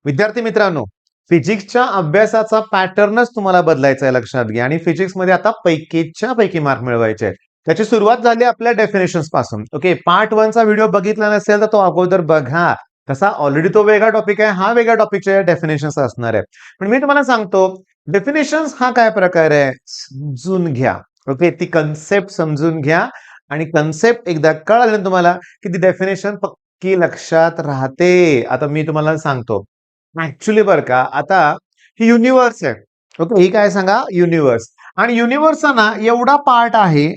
विद्यार्थी मित्रांनो, फिजिक्सच्या अभ्यासाचा पॅटर्नच तुम्हाला बदलायचा आहे लक्षात घ्या आणि फिजिक्समध्ये आता पैकीच्या पैकी मार्क मिळवायचे आहेत. त्याची सुरुवात झाली आपल्या डेफिनेशन्स पासून. ओके, पार्ट 1 चा व्हिडिओ बघितला नसेल तर तो अगोदर बघा. तसा ऑलरेडी तो वेगळा टॉपिक आहे, हा वेगळ्या टॉपिकच्या डेफिनेशन्स असणार आहे. पण मी तुम्हाला सांगतो, डेफिनेशन्स हा काय प्रकार आहे समजून घ्या. ओके, ती कन्सेप्ट समजून घ्या आणि कन्सेप्ट एकदा कळालं तुम्हाला की ती डेफिनेशन पक्की लक्षात राहते. आता मी तुम्हाला सांगतो. ऍक्च्युली बरं का, आता ही युनिव्हर्स आहे. ओके, ही काय सांगा युनिव्हर्स. आणि युनिव्हर्सचा ना एवढा पार्ट आहे,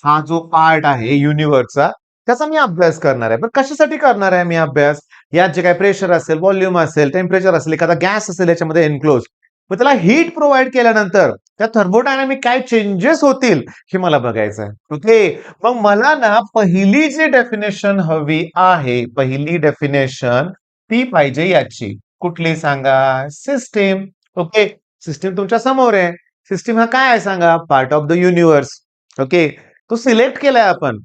हा जो पार्ट आहे युनिव्हर्सचा त्याचा मी अभ्यास करणार आहे. पण कशासाठी करणार आहे मी अभ्यास? यात जे काही प्रेशर असेल, व्हॉल्यूम असेल, टेम्परेचर असेल, एखादा गॅस असेल याच्यामध्ये एन्क्लोज, मग त्याला हीट प्रोव्हाइड केल्यानंतर त्या थर्मोडायनामिक काय चेंजेस होतील हे मला बघायचं आहे. ओके, मग मला ना पहिली जी डेफिनेशन हवी आहे, पहिली डेफिनेशन ती पाहिजे याची. कुठली सांगा? सिस्टीम. ओके, सिस्टीम तुमच्या समोर आहे. सिस्टीम हा काय आहे सांगा? Part of the universe. Okay, तो सिलेक्ट केलाय आपण,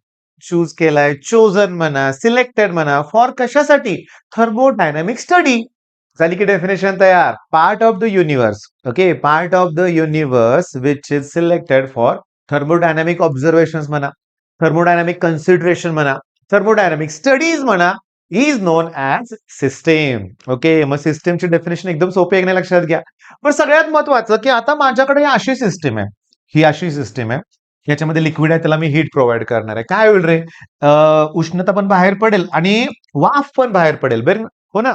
चूज केलाय, चोजन म्हणा, सिलेक्टेड म्हणा, फॉर कशासाठी? Thermodynamic study. झाली की डेफिनेशन तयार. Part of the universe. Okay, part of the universe which is selected for thermodynamic observation म्हणा, थर्मोडायनामिक कन्सिडरेशन म्हणा, थर्मोडायनामिक स्टडीज म्हणा, is non as system. Okay, मग सिस्टीमची डेफिनेशन एकदम सोपी आहे की नाही लक्षात घ्या. पण सगळ्यात महत्वाचं की आता माझ्याकडे ही अशी सिस्टीम आहे, ही अशी सिस्टीम आहे, याच्यामध्ये लिक्विड आहे, त्याला मी हीट प्रोव्हाइड करणार आहे. काय होईल रे? उष्णता पण बाहेर पडेल आणि वाफ पण बाहेर पडेल बरं, हो ना?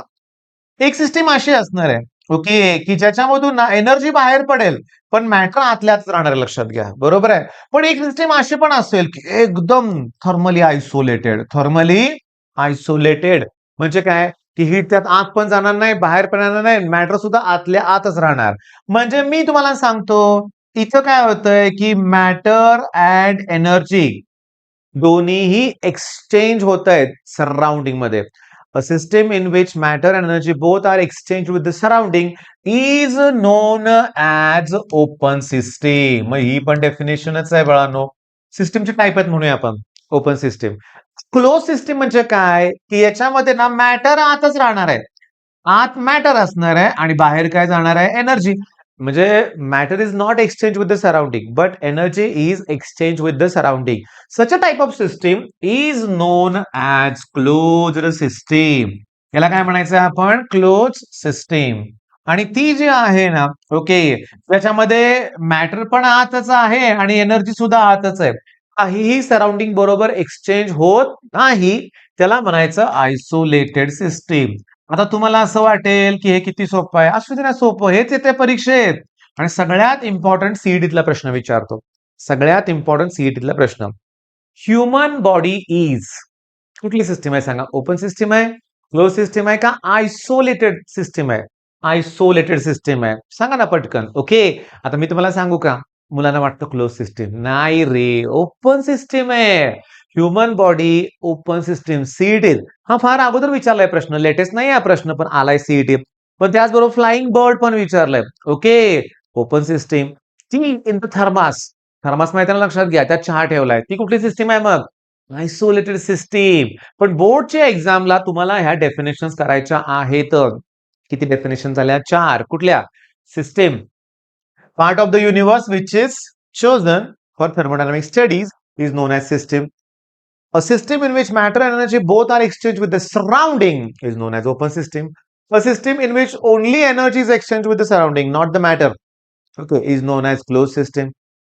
एक सिस्टीम अशी असणार आहे, ओके, की ज्याच्यामधून ना एनर्जी बाहेर पडेल पण मॅटर आतल्याच राहणार आहे, लक्षात घ्या. बरोबर आहे. पण एक सिस्टीम अशी पण असेल की एकदम थर्मली आयसोलेटेड. थर्मली आयसोलेटेड म्हणजे काय? की हीट त्यात आत पण जाणार नाही, बाहेर पण येणार नाही, मॅटर सुद्धा आतल्या आतच राहणार. म्हणजे मी तुम्हाला सांगतो, इथं काय होतंय की मॅटर अँड एनर्जी दोन्हीही एक्सचेंज होत आहेत सराउंडिंग मध्ये. A system in which matter and energy both are exchanged with the surrounding is known as open system. मग ही पण डेफिनेशनच आहे बाळांनो. सिस्टीमचे टाईप आहेत म्हणूया आपण. Open system. क्लोज सिस्टीम म्हणजे काय? की याच्यामध्ये ना मॅटर आतच राहणार आहे. आत मॅटर असणार आहे आणि बाहेर काय जाणार आहे? एनर्जी. म्हणजे matter is not exchange with the surrounding but energy is exchange with the surrounding. Such a type of system is non as closed system. याला काय म्हणायचं आपण? Close system. आणि ती जी आहे ना, ओके, त्याच्यामध्ये मॅटर पण आतच आहे आणि एनर्जी सुद्धा आतच आहे. काहीही सराउंडिंग बरोबर एक्सचेंज होत नाही, त्याला म्हणायचं आयसोलेटेड सिस्टीम. आता तुम्हाला असं वाटेल की हे किती सोपं आहे. असू दे ना, सोपं हेच येते परीक्षेत. आणि सगळ्यात इम्पॉर्टंट सीईटीतला प्रश्न विचारतो. सगळ्यात इम्पॉर्टंट सीईटीतला प्रश्न. ह्युमन बॉडी इज कुठली सिस्टीम आहे सांगा? ओपन सिस्टीम आहे, क्लोज सिस्टीम आहे का आयसोलेटेड सिस्टीम आहे? आयसोलेटेड सिस्टीम आहे. सांगा ना पटकन. ओके, आता मी तुम्हाला सांगू का? मुलांना वाटतं क्लोज सिस्टीम. नाही रे, ओपन सिस्टीम आहे. Human body open system. CET हा फार अगोदर विचारलाय प्रश्न, लेटेस्ट नाही हा प्रश्न, पण आलाय सीईटी. पण त्याचबरोबर फ्लाइंग बर्ड पण विचारलंय. Okay, open system. ती इन द थर्मास. थर्मास माहिती ना, लक्षात घ्या, त्यात चहा ठेवलाय. ती कुठली सिस्टीम आहे मग? Isolated system. पण बोर्डच्या एक्झामला तुम्हाला ह्या डेफिनेशन करायच्या आहेत. किती डेफिनेशन झाल्या? 4. कुठल्या? System. Part of the universe which is chosen for thermodynamic studies is known as system. A system in which matter and energy both are exchanged with the surrounding is known as open system. A system in which only energy is exchanged with the surrounding, not the matter, okay, is known as closed system.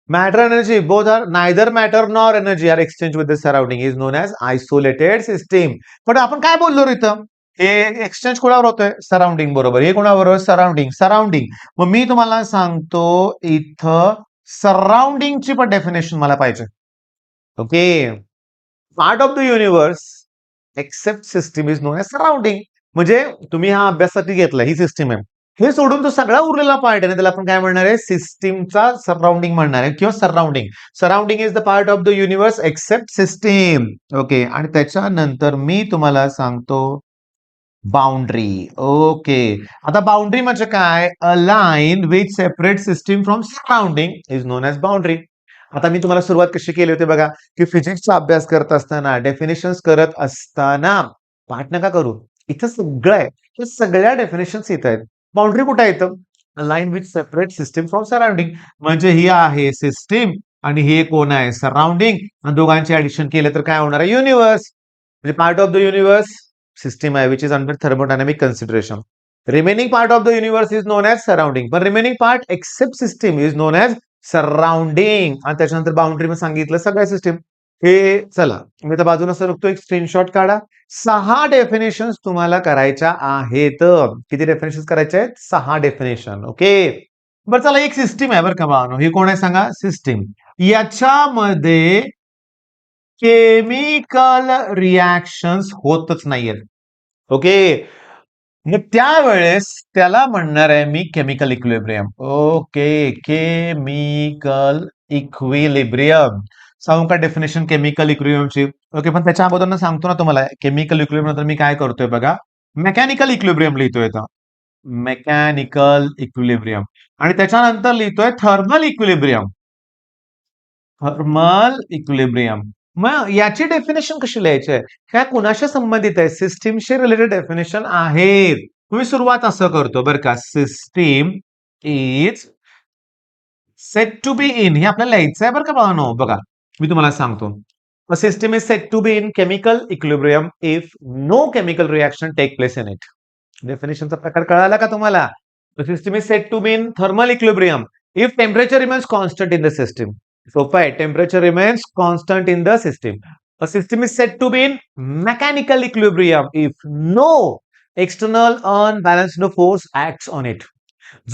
Matter and energy both are neither matter nor energy are exchanged with the surrounding is known as isolated system. पण आपण काय बोललो रे इथं? हे exchange कोणावर होतोय? Surrounding बरोबर. हे कोणाबरोबर? सराउंडिंग. सराउंडिंग. मग मी तुम्हाला सांगतो इथं सराउंडिंगची पण डेफिनेशन मला पाहिजे. Okay, part of the universe except system is known as surrounding. म्हणजे तुम्ही हा अभ्यासासाठी घेतला, ही सिस्टीम आहे. हे सोडून तो सगळा उरलेला पार्ट आहे ना, त्याला आपण काय म्हणणार आहे? सिस्टीमचा सराउंडिंग म्हणणार आहे किंवा surrounding. Surrounding is the part of the universe except system. Okay, आणि त्याच्यानंतर मी तुम्हाला सांगतो बाउंड्री. ओके, आता बाउंड्री म्हणजे काय? A line which separate system from surrounding is known as boundary. आता मी तुम्हाला सुरुवात कशी केली होती बघा, की फिजिक्सचा अभ्यास करत असताना, डेफिनेशन्स करत असताना पाठ नका करू. इथं सगळं आहे. हे सगळ्या डेफिनेशन्स इथं आहेत. बाउंड्री कुठे येतं? Line which separate system from surrounding. म्हणजे ही आहे सिस्टीम आणि हे कोण आहे? सराउंडिंग. आणि दोघांचे ऍडिशन केलं तर काय होणार आहे? युनिव्हर्स. म्हणजे part of the universe system आहे which is under thermodynamic consideration. Remaining part of the universe is known as surrounding. पण remaining part except system is known as surrounding. आणि त्याच्यानंतर बाउंड्री मध्ये सांगितलं सगळ्या सिस्टीम. हे चला मी तर बाजूला सरकतो, एक स्क्रीनशॉट काढा. 6 डेफिनेशन तुम्हाला करायच्या आहेत. किती डेफिनेशन करायच्या आहेत? 6 डेफिनेशन. ओके. बरं चला, एक सिस्टीम आहे बरं का बाळांनो. हे कोण आहे सांगा? सिस्टीम. याच्यामध्ये केमिकल रिॲक्शन्स होतच नाहीयेत. ओके. मग त्यावेळेस त्याला म्हणणार आहे मी chemical equilibrium. Okay. Chemical equilibrium. सांगू का डेफिनेशन केमिकल इक्विलिब्रियमची? ओके. पण त्याच्या अगोदर सांगतो ना तुम्हाला, केमिकल इक्विलिब्रियम नंतर मी काय करतोय बघा. मेकॅनिकल इक्विलिब्रियम लिहितोय आता. Mechanical equilibrium. आणि त्याच्यानंतर लिहितोय थर्मल इक्विलिब्रियम. Thermal equilibrium. मग याची डेफिनेशन कशी लिहायची आहे? ह्या कुणाशी संबंधित आहे? सिस्टीमशी रिलेटेड डेफिनेशन आहेत. तुम्ही सुरुवात असं करतो बरं का. System is set to be in. हे आपल्याला लिहायचं आहे बरं का बाळांनो. बघा मी तुम्हाला सांगतो. A system is said to be in chemical equilibrium if no chemical reaction take place in it. डेफिनेशनचा प्रकार कळाला का तुम्हाला? The system is said to be in thermal equilibrium if temperature remains constant in the system. सोपं आहे. Temperature remains constant in the system. A system is said to be in mechanical equilibrium if no external unbalanced force acts on it.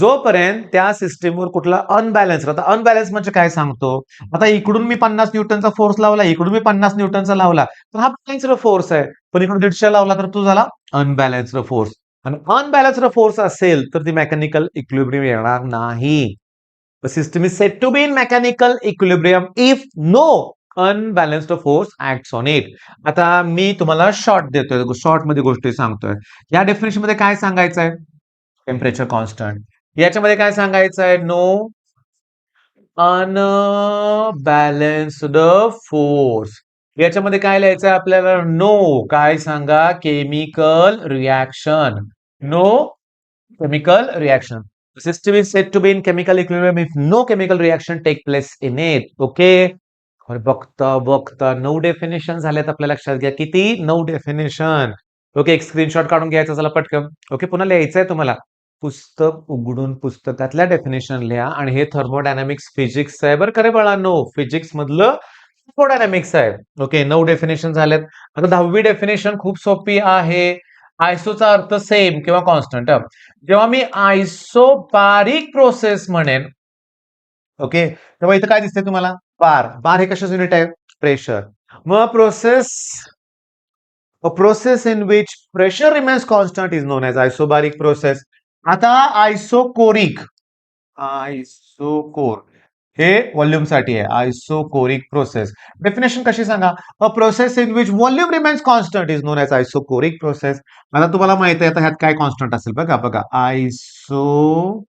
जोपर्यंत त्या सिस्टीमवर कुठला unbalance. आता unbalance म्हणजे काय सांगतो? आता इकडून मी 50 न्यूटनचा फोर्स लावला, इकडून मी 50 न्यूटनचा लावला, तर हा बॅलन्स्ड फोर्स आहे. पण इकडून 150 लावला तर तो झाला अनबॅलन्स्ड फोर्स. आणि अनबॅलन्स्ड फोर्स असेल तर ती मेकॅनिकल इक्विलिब्रियम येणार नाही. System is set to be in mechanical equilibrium if no unbalanced force acts on it. आता मी तुम्हाला शॉर्ट देतोय, शॉर्ट मध्ये गोष्टी सांगतोय. या डेफिनेशन मध्ये काय सांगायचं आहे? Temperature constant. याच्यामध्ये काय सांगायचं आहे? No unbalanced force. याच्यामध्ये काय लिहायचं आहे आपल्याला? नो काय सांगा? Chemical reaction. No chemical reaction. System is set to be in chemical equilibrium if no chemical reaction take place in it. Okay. बघता बघता 9 डेफिनेशन झाल्यात आपल्या लक्षात घ्या. किती? 9 डेफिनेशन. ओके. एक स्क्रीनशॉट काढून घ्यायचा चला पटकन. ओके. पुन्हा लिहायचंय तुम्हाला. पुस्तक उघडून पुस्तकातल्या डेफिनेशन लिहा. आणि हे थर्मोडायनामिक्स फिजिक्स आहे बरं का रे बाळांनो. फिजिक्स मधलं थर्मोडायनामिक्स आहे. ओके. 9 डेफिनेशन झालेत. आता 10वी डेफिनेशन खूप सोपी आहे. आयसोचा अर्थ सेम किंवा कॉन्स्टंट. जेव्हा मी आयसोबारिक प्रोसेस म्हणेन, ओके, तेव्हा इथं काय दिसतंय तुम्हाला? बार. बार हे कशाचं युनिट आहे? प्रेशर. मग a process in which pressure remains constant is known as isobaric process. आता आयसोकोर हे व्हॉल्यूम साठी आहे. Isochoric process. डेफिनेशन कशी सांगा? A process in which volume remains constant is known as isochoric process. आता तुम्हाला माहिती आहे आता ह्यात काय कॉन्स्टंट असेल बघा. बघा आयसो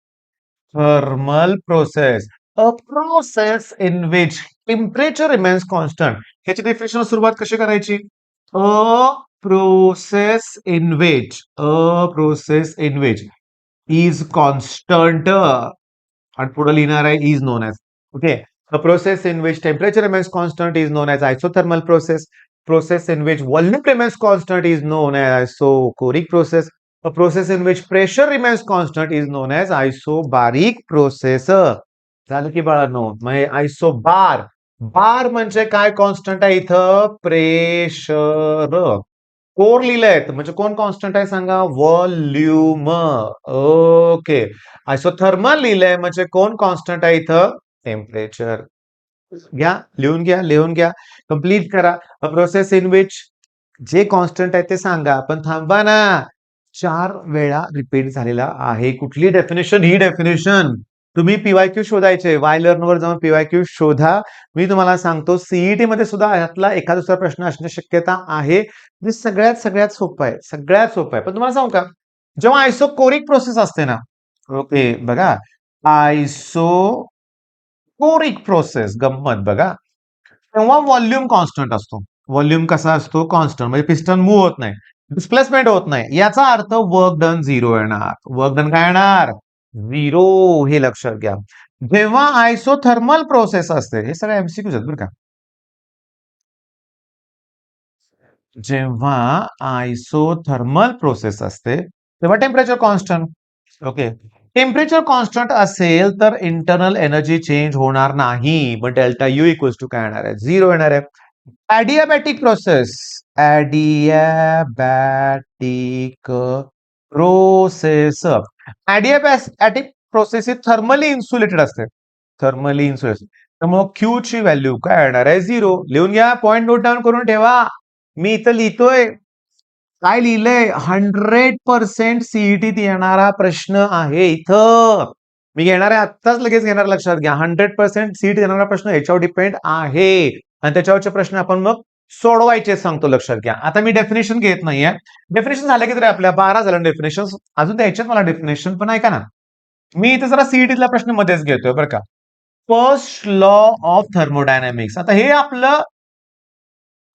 thermal process. A process in which temperature remains constant. ह्याची डेफिनेशन सुरुवात कशी करायची? A process in which is constant. आणि पुढे लिहिणार आहे is known as. Okay. A process in which temperature remains constant is known as isothermal process. Process in which volume remains constant is known as isochoric process. A process in which pressure remains constant is known as isobaric process. झालं की बाळांनो? मग आयसोबार. बार म्हणजे काय constant आहे इथं? Pressure. Core लिहिलंय म्हणजे कोण कॉन्स्टंट आहे सांगा? व्हॉल्यूम. ओके. आयसोथर्मल लिहिलंय म्हणजे कोण कॉन्स्टंट आहे इथं? टेम्परेचर. घ्या, लिहून घ्या. कंप्लीट करा. अ प्रोसेस इन विच जे कॉन्स्टंट आहे ते सांगा. पण थांबा ना, 4 वेळा रिपीट झालेला आहे. कुठली डेफिनेशन? ही डेफिनेशन. तुम्ही पीवायक्यू शोधायचे. वाय लर्नवर जाऊन पीवायक्यू शोधा. मी तुम्हाला सांगतो सीईटी मध्ये सुद्धा यातला एखादा दुसरा प्रश्न असण्याची शक्यता आहे. म्हणजे सगळ्यात सोपं आहे. सगळ्यात सोपं आहे. पण तुम्हाला सांगू का? जेव्हा आयसोकोरिक प्रोसेस असते ना, ओके, बघा कोरिक प्रोसेस. गंमत बघा. तेव्हा व्हॉल्यूम कॉन्स्टंट असतो. व्हॉल्यूम कसा असतो? कॉन्स्टंट. म्हणजे पिस्टन मूव्ह होत नाही. डिस्प्लेसमेंट होत नाही, याचा अर्थ वर्क डन 0 येणार. वर्क डन काय येणार? 0. हे लक्षात घ्या. जेव्हा आयसोथर्मल प्रोसेस असते, हे सगळे एमसीक्यूज आहेत बरं का. जेव्हा आयसोथर्मल प्रोसेस असते तेव्हा temperature constant. Okay. Temperature constant असेल तर इंटरनल एनर्जी चेंज होणार नाही. मग डेल्टा यू इक्वल्स टू काय येणार आहे? 0 येणार आहे. Adiabatic process. Adiabatic process. Adiabatic process ही थर्मली इन्सुलेटेड असते. Thermally insulated. त्यामुळे क्यू ची व्हॅल्यू काय येणार आहे? 0. लिहून घ्या, पॉइंट नोट डाऊन करून ठेवा. मी इथं लिहितोय. काय लिहिलंय? 100% सीईटीत येणारा प्रश्न आहे इथं. मी घेणार आहे, आत्ताच लगेच घेणार, लक्षात घ्या. 100% सीईटी येणारा प्रश्न याच्यावर डिपेंड आहे. आणि त्याच्यावरचे प्रश्न आपण मग सोडवायचे सांगतो, लक्षात घ्या. आता मी डेफिनेशन घेत नाहीये. डेफिनेशन झालं की तरी आपल्या 12 झालं डेफिनेशन. अजून द्यायच्यात मला डेफिनेशन, पण ऐका ना. मी इथे जरा सीईटीतला प्रश्न मध्येच घेतोय बरं का. First law of thermodynamics. आता हे आपलं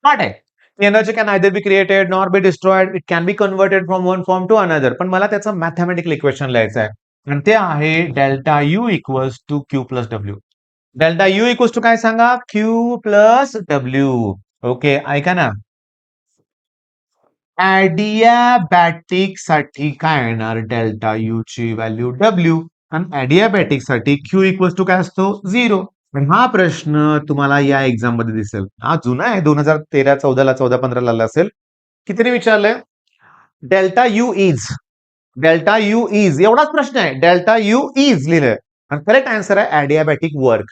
पार्ट आहे. Energy can either be created nor be destroyed. It can be converted from one form to another. पण मला त्याचं मॅथमॅटिकल इक्वेशन लिहायचं आहे. आणि ते आहे delta U equals to Q plus W. Delta U equals to काय सांगा? Q plus W. ओके, ऐका ना. ॲडियाबॅटिक साठी काय येणार? डेल्टा यू ची व्हॅल्यू डब्ल्यू. आणि ॲडियाबॅटिक साठी क्यू इक्वल्स टू काय असतो? 0. पण हा प्रश्न तुम्हाला या एक्झाम मध्ये दिसेल. हा जुना आहे, 2013, 14ला, 14, 15ला आला असेल. कितीने विचारलंय? Delta U is. Delta U is एवढाच प्रश्न आहे. डेल्टा यू इज लिहिलंय. आणि करेक्ट आन्सर आहे ॲडियाबॅटिक वर्क.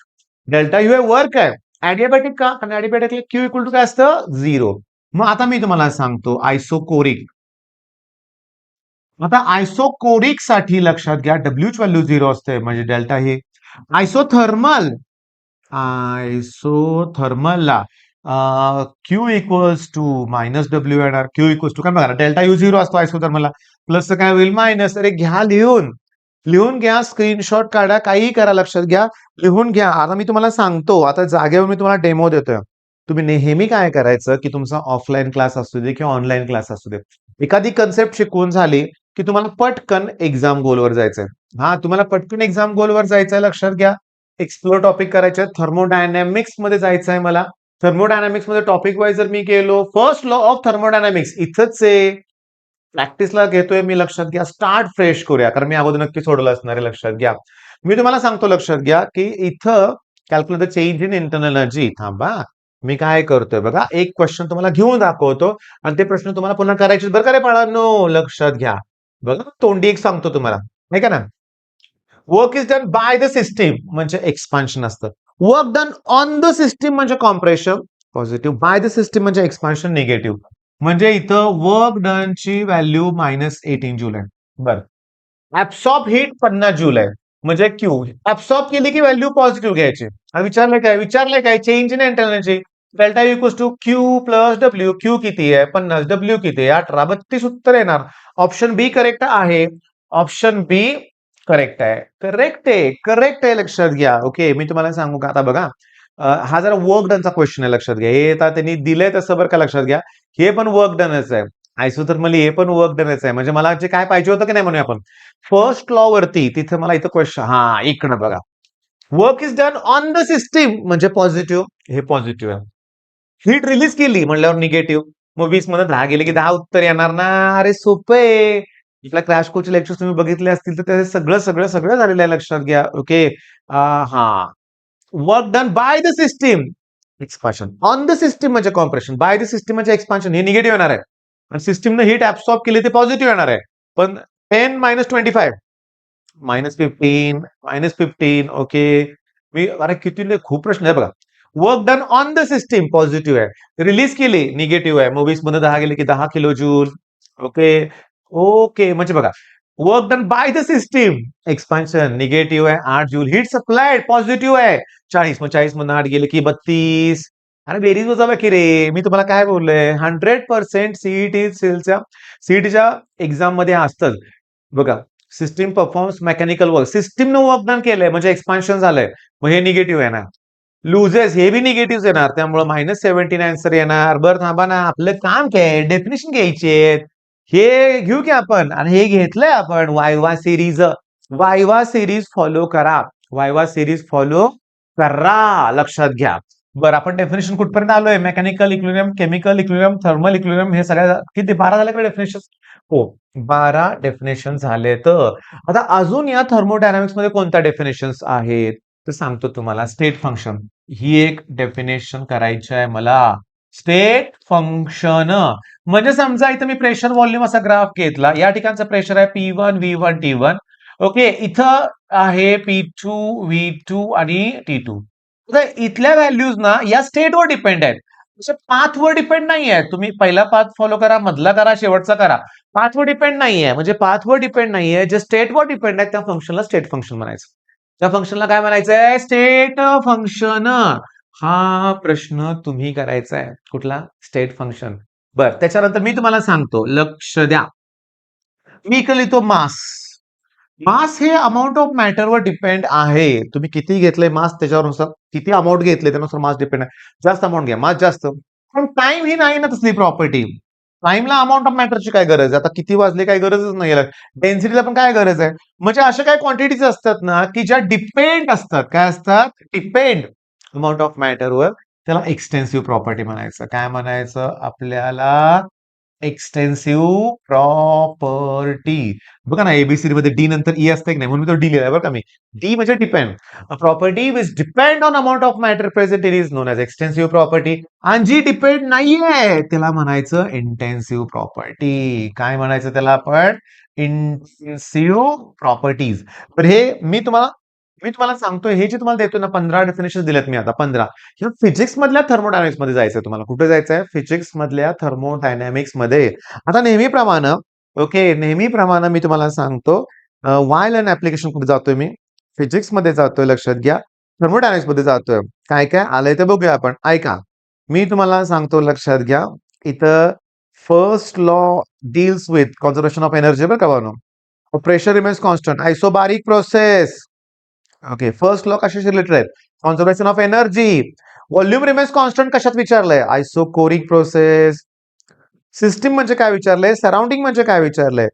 डेल्टा यू हे वर्क आहे. ॲडियाबॅटिक का? कारण ॲडियाबॅटिक क्यू इक्वल टू काय असतं? 0. मग आता मी तुम्हाला सांगतो आयसोकोरिक. आता आयसोकोरिक साठी लक्षात घ्या, डब्ल्यूच व्हॅल्यू 0 असते, म्हणजे डेल्टा हे. आयसोथर्मल. आयसोथर्मलला Q equals to minus W येणार. क्यू इक्वल्स टू काय बघा, डेल्टा यू 0 असतो आयसोथर्मलला. प्लस काय होईल? मायनस. अरे घ्या लिहून. लिहून घ्या, स्क्रीनशॉट काढा, काहीही करा, लक्षात घ्या. लिहून घ्या. आता मी तुम्हाला सांगतो, आता जागेवर मी तुम्हाला डेमो देतोय. तुम्ही नेहमी काय करायचं की तुमचा ऑफलाईन क्लास असू दे किंवा ऑनलाईन क्लास असू दे, एखादी कन्सेप्ट शिकवून झाली की तुम्हाला पटकन एक्झाम गोलवर जायचंय. हा, तुम्हाला पटकन एक्झाम गोलवर जायचंय, लक्षात घ्या. एक्सप्लोर टॉपिक करायचे. थर्मोडायनॅमिक्स मध्ये जायचं आहे मला. थर्मोडायनॅमिक्स मध्ये टॉपिक वाईज जर मी गेलो, फर्स्ट लॉ ऑफ थर्मोडायनॅमिक्स इथंच आहे. प्रॅक्टिसला घेतोय मी, लक्षात घ्या. स्टार्ट फ्रेश करूया, कारण मी अगोदर नक्की सोडवलं असणार आहे, लक्षात घ्या. मी तुम्हाला सांगतो, लक्षात घ्या, की इथं calculate the change in internal energy. थांबा, मी काय करतोय बघा, एक क्वेश्चन तुम्हाला घेऊन दाखवतो आणि ते प्रश्न तुम्हाला पुन्हा करायचे बरं का रे बाळांनो, लक्षात घ्या. बघा, तोंडी एक सांगतो तुम्हाला, नाही का ना. Work is done by the system म्हणजे एक्सपान्शन असतं. Work done on the system म्हणजे compression positive. By the system म्हणजे एक्सपान्शन निगेटिव्ह. म्हणजे इथं वर्क डन ची व्हॅल्यू -18 जूल आहे. बरं. ऍब्सॉर्ब हीट 50 जूल आहे. म्हणजे क्यू ऍब्सॉर्ब केली की व्हॅल्यू पॉझिटिव्ह घ्यायची. आणि विचारलंय काय change in internal energy. Delta equals to Q plus W. Q किती आहे? 50. डब्ल्यू किती आहे? 18. 32 उत्तर येणार. ऑप्शन बी करेक्ट आहे. ऑप्शन बी करेक्ट आहे. करेक्ट आहे, लक्षात घ्या. ओके, मी तुम्हाला सांगू का आता बघा. हा जरा वर्क डनचा क्वेश्चन आहे, लक्षात घ्या. हे आता त्यांनी दिलंय तसं बरं का, लक्षात घ्या. हे पण वर्क डनच आहे. आयसोथर्मली हे पण वर्क डनच आहे. म्हणजे मला जे काय पाहिजे होतं की नाही म्हणूया आपण. फर्स्ट लॉ वरती तिथे मला इथं क्वेश्चन, हा इकडं बघा. Work is done on the system म्हणजे पॉझिटिव्ह. हे पॉझिटिव्ह आहे. हीट रिलीज केली म्हणल्यावर निगेटिव्ह. मग 20 मध्ये 10 गेले की 10 उत्तर येणार ना. अरे सोपे. आपल्या क्रॅश कोर्सचे लेक्चर्स तुम्ही बघितले असतील तर ते सगळं सगळं सगळं झालेलं आहे, लक्षात घ्या. ओके. हा. Work done by the system expansion. On the system म्हणजे कॉम्प्रेशन. बाय द सिस्टीम म्हणजे एक्सपान्शन. हे निगेटिव्ह येणार आहे. आणि सिस्टीमने हीट ऍब्सॉर्ब केली ते पॉझिटिव्ह येणार आहे. पण 10 मायनस 25 -15 -15. ओके. मी अरे किती खूप प्रश्न आहे बघा. Work done on the system positive आहे. रिलीज केली निगेटिव्ह आहे. मग 20 मध्ये 10 गेले की 10 किलो जूल. ओके. ओके, म्हणजे बघा. Work done by the system expansion negative आहे, 8 जूल. हीट सप्लाइड पॉझिटिव्ह आहे, 40. मग 40 मधून 8 गेले की 32. अरे बेरीज वजाबाकी रे. मी तुम्हाला काय बोललोय, 100% सीईटीच्या एक्झाम मध्ये असतं बघा. System performs mechanical work. सिस्टीमनं वर्क डन केलंय म्हणजे एक्सपान्शन झालंय. मग हे निगेटिव्ह आहे ना. लुजेस हे बी निगेटिव्ह येणार, त्यामुळे -79 आन्सर येणार. बरं थांबा ना, आपलं काम काय डेफिनेशन घ्यायचे. हे घेऊ की आपण आणि हे घेतलंय आपण viva series. Viva series follow करा. वायवा सिरीज फॉलो करा. लक्षात घ्या. बरं आपण डेफिनेशन कुठपर्यंत आलोय? Mechanical equilibrium, chemical equilibrium, thermal equilibrium हे सगळ्या किती 12 झाले का डेफिनेशन? हो, 12 डेफिनेशन झाले. तर आता अजून या थर्मोडायनामिक्स मध्ये कोणत्या डेफिनेशन्स आहेत? तर सांगतो तुम्हाला. स्टेट फंक्शन ही एक डेफिनेशन करायची आहे मला. स्टेट फंक्शन म्हणजे समजा इथं मी प्रेशर व्हॉल्यूम असा ग्राफ घेतला. या ठिकाणचं प्रेशर आहे P1, V1, T1. ओके, इथं आहे P2, V2 आणि T2. तर इथल्या व्हॅल्यूज ना या स्टेटवर डिपेंड आहेत. पाथवर डिपेंड नाही आहे. तुम्ही पहिला पाथ फॉलो करा, मधला करा, शेवटचा करा. पाथवर डिपेंड नाहीये. म्हणजे पाथवर डिपेंड नाहीये. जे स्टेटवर डिपेंड आहे त्या फंक्शनला स्टेट फंक्शन म्हणायचं. त्या फंक्शनला काय म्हणायचंय? State function. हा प्रश्न तुम्ही करायचा आहे. कुठला? State function. बर, त्याच्यानंतर मी तुम्हाला सांगतो, लक्ष द्या. मी इकडे लिहितो मास. मास हे अमाऊंट ऑफ मॅटरवर डिपेंड आहे. तुम्ही किती घेतलंय मास त्याच्यावरनुसार, किती अमाऊंट घेतले त्यानुसार मास डिपेंड आहे. जास्त अमाऊंट घ्या, मास जास्त. पण टाइम ही नाही ना तसली प्रॉपर्टी. टाइमला अमाऊंट ऑफ मॅटरची काय गरज आहे? आता किती वाजले काही गरजच नाही. डेन्सिटीला पण काय गरज आहे? म्हणजे अशा काही क्वांटिटीज असतात ना की ज्या डिपेंड असतात. काय असतात? डिपेंड अमाऊंट ऑफ मॅटरवर. त्याला एक्सटेन्सिव्ह प्रॉपर्टी म्हणायचं. काय म्हणायचं आपल्याला? Extensive property. बघा ना, एबीसी मध्ये डी नंतर ई असते की नाही, म्हणून मी तो डी लिहिलाय बरं का मी. डी म्हणजे depend. Property which depend on amount of matter present is known as extensive property. आणि जी डिपेंड नाहीये त्याला म्हणायचं इंटेन्सिव्ह प्रॉपर्टी. काय म्हणायचं त्याला आपण? Intensive properties. तर हे मी तुम्हाला सांगतोय, हे जे तुम्हाला देतोय ना 15 डेफिनेशन दिलेत मी आता 15. ह्या फिजिक्स मधल्या थर्मोडायनामिक्स मध्ये जायचंय तुम्हाला. कुठे जायचंय? फिजिक्स मधल्या थर्मोडायनामिक्स मध्ये. आता नेहमीप्रमाणे नेहमीप्रमाणे मी तुम्हाला सांगतो, वाय लर्न ऍप्लिकेशन कुठे जातोय मी? फिजिक्स मध्ये जातोय. लक्षात घ्या. थर्मोडायनामिक्स मध्ये जातोय. काय काय आलंय ते बघूया आपण. ऐका, मी तुम्हाला सांगतो, लक्षात घ्या. इथं first law deals with conservation of energy बरं का बानो. Pressure remains constant, isobaric process. Okay, first law कशाशी रिलेटेड आहे? Conservation of energy. Volume remains constant कशात विचारलंय? Isochoric process. सिस्टीम म्हणजे काय विचारलंय? सराउंडिंग म्हणजे काय विचारलंय?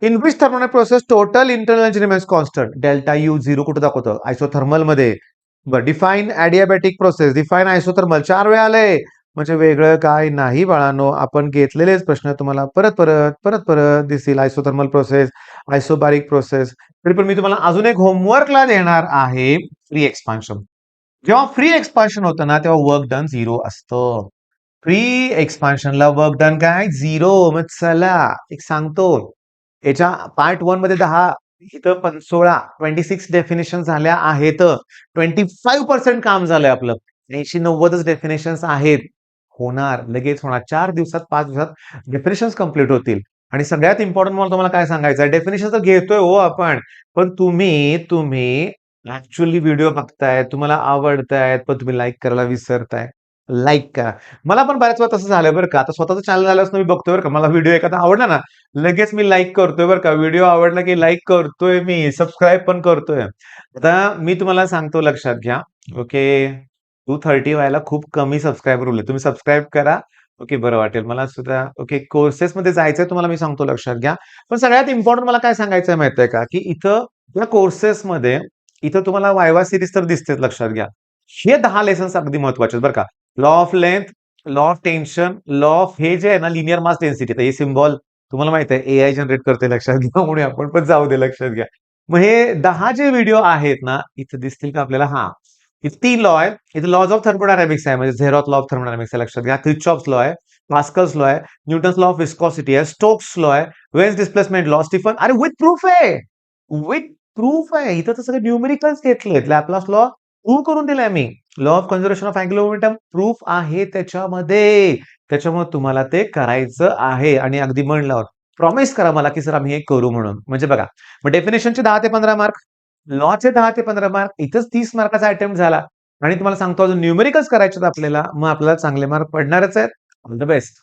In which thermodynamic process total internal energy remains constant. Delta U zero कुठे दाखवतं? आयसोथर्मल मध्ये. बरं, define adiabatic process, define isothermal. 4 वेळा आलंय. म्हणजे वेगळं काय नाही बाळांनो. आपण घेतलेलेच प्रश्न तुम्हाला परत परत परत परत दिसतील. Isothermal process, isobaric process. तरी पण मी तुम्हाला अजून एक होमवर्कला देणार आहे, फ्री एक्सपान्शन. जेव्हा फ्री एक्सपान्शन होतं ना तेव्हा वर्क डन 0 असतं. फ्री एक्सपान्शनला वर्क डन काय? 0. मग चला एक सांगतो. याच्या पार्ट 1 मध्ये 10, इथं 16, 26 डेफिनेशन झाल्या आहेत. 25% काम झालंय आपलं. 80-90च डेफिनेशन्स आहेत. होणार, लगेच होणार. 4 दिवसात 5 दिवसात डेफिनेशन्स कम्प्लीट होतील. आणि सगळ्यात इम्पॉर्टंट मला तुम्हाला काय सांगायचं आहे, डेफिनेशन तर घेतोय हो आपण, पण तुम्ही ऍक्च्युअली व्हिडिओ बघताय, तुम्हाला आवडतायत, पण तुम्ही लाईक करायला विसरताय. लाईक करा. मला पण बऱ्याच वेळा तसं झालंय बरं का. आता स्वतःचं चॅनल झाल्यापासून मी बघतोय बरं का. मला व्हिडिओ एखादा आवडला ना, लगेच मी लाईक करतोय बरं का. व्हिडिओ आवडला की लाईक करतोय मी, सबस्क्राईब पण करतोय. आता मी तुम्हाला सांगतो, लक्षात घ्या. ओके, 230 व्हायला खूप कमी सबस्क्रायबर उरले. तुम्ही सबस्क्राईब करा. ओके, बरं वाटेल मला सुद्धा. ओके, कोर्सेसमध्ये जायचंय तुम्हाला, मी सांगतो, लक्षात घ्या. पण सगळ्यात इम्पॉर्टंट मला काय सांगायचंय माहितीये का, की इथं या कोर्सेसमध्ये इथं तुम्हाला वायवा सिरीज तर दिसतेच, लक्षात घ्या. हे 10 लेसन्स अगदी महत्वाचे आहेत बरं का. Law of length, law of tension, law of हे जे आहे ना लिनियर मास डेन्सिटी, हे सिम्बॉल तुम्हाला माहित आहे एआय जनरेट करते, लक्षात घ्या. म्हणून आपण पण जाऊ दे, लक्षात घ्या. मग हे 10 जे व्हिडिओ आहेत ना, इथं दिसतील का आपल्याला? हा, इथे 3 लॉ आहे. इथे लॉज ऑफ थर्मोडायनामिक्स आहे, म्हणजे झेरॉथ लॉ ऑफ थर्मोडायनामिक्स आहे, लक्षात घ्या. क्रिचॉफ्स लॉ आहे, पास्कल्स लॉ आहे, न्यूटन्स लॉ ऑफ विस्कॉसिटी आहे, स्टोक्स लॉ आहे, वेन्स डिस्प्लेसमेंट लॉ, स्टीफन, अरे विथ प्रूफ आहे. विथ प्रूफ आहे. इथं तर सगळे न्यूमेरिकल्स घेतलेत. लॅपलास लॉ प्रूव्ह करून दिलाय मी. Law of conservation of angular momentum proof आहे त्याच्यामध्ये. त्याच्यामुळे तुम्हाला ते करायचं आहे. आणि अगदी मन लावून प्रॉमिस करा मला की सर आम्ही हे करू म्हणून. म्हणजे बघा, मग डेफिनेशनचे 10 ते 15 मार्क, लॉचे 10 ते 15 मार्क, इथंच 30 मार्काचा अटेम्प्ट झाला. आणि तुम्हाला सांगतो अजून न्यूमेरिकल्स करायचे आपल्याला, मग आपल्याला चांगले मार्क पडणारच आहेत. All the best.